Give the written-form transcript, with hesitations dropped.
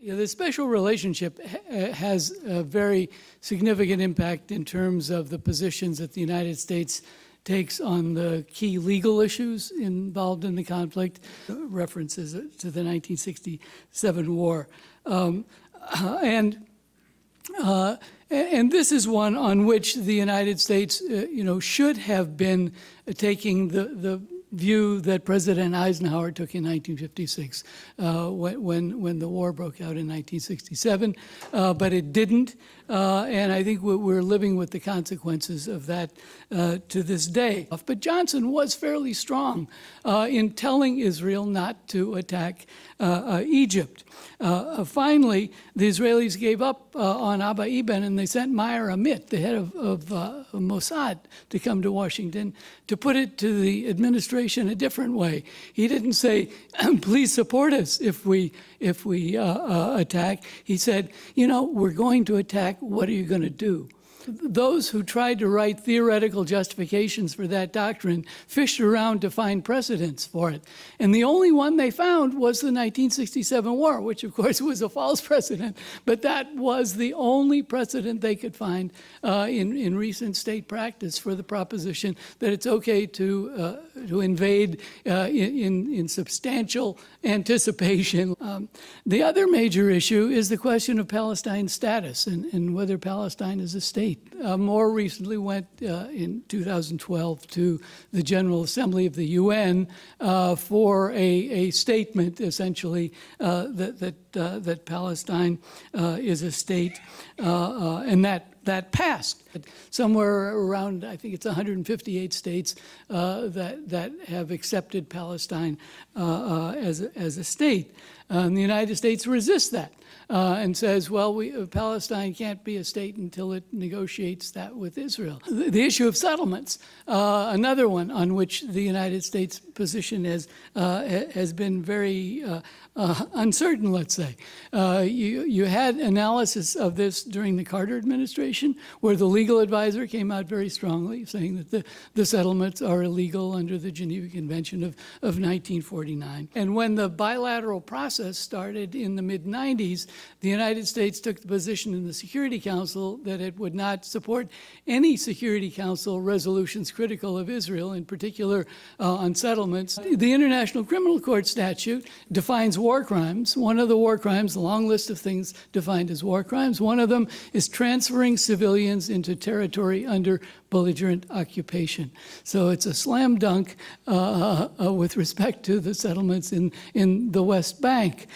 Yeah, the special relationship has a very significant impact in terms of the positions that the United States takes on the key legal issues involved in the conflict, references to the 1967 war. And this is one on which the United States, should have been taking the view that President Eisenhower took in 1956 when the war broke out in 1967, but it didn't. And I think we're living with the consequences of that to this day. But Johnson was fairly strong in telling Israel not to attack Egypt. Finally, the Israelis gave up on Abba Eban, and they sent Meir Amit, the head of Mossad, to come to Washington to put it to the administration a different way. He didn't say, please support us if we attack. He said, we're going to attack. What are you going to do? Those who tried to write theoretical justifications for that doctrine fished around to find precedents for it. And the only one they found was the 1967 war, which of course was a false precedent, but that was the only precedent they could find in recent state practice for the proposition that it's okay to invade in substantial anticipation. The other major issue is the question of Palestine's status and whether Palestine is a state. More recently went in 2012 to the General Assembly of the UN for a statement, essentially, that Palestine is a state, and that passed. Somewhere around, I think it's 158 states that have accepted Palestine as a state. The United States resists that. And says, well, Palestine can't be a state until it negotiates that with Israel. The issue of settlements, another one on which the United States position has been very uncertain, let's say. You had analysis of this during the Carter administration, where the legal advisor came out very strongly, saying that the settlements are illegal under the Geneva Convention of 1949. And when the bilateral process started in the mid-90s, the United States took the position in the Security Council that it would not support any Security Council resolutions critical of Israel, in particular on settlements. The International Criminal Court statute defines war crimes. One of the war crimes, a long list of things defined as war crimes, one of them is transferring civilians into territory under belligerent occupation. So it's a slam dunk with respect to the settlements in the West Bank.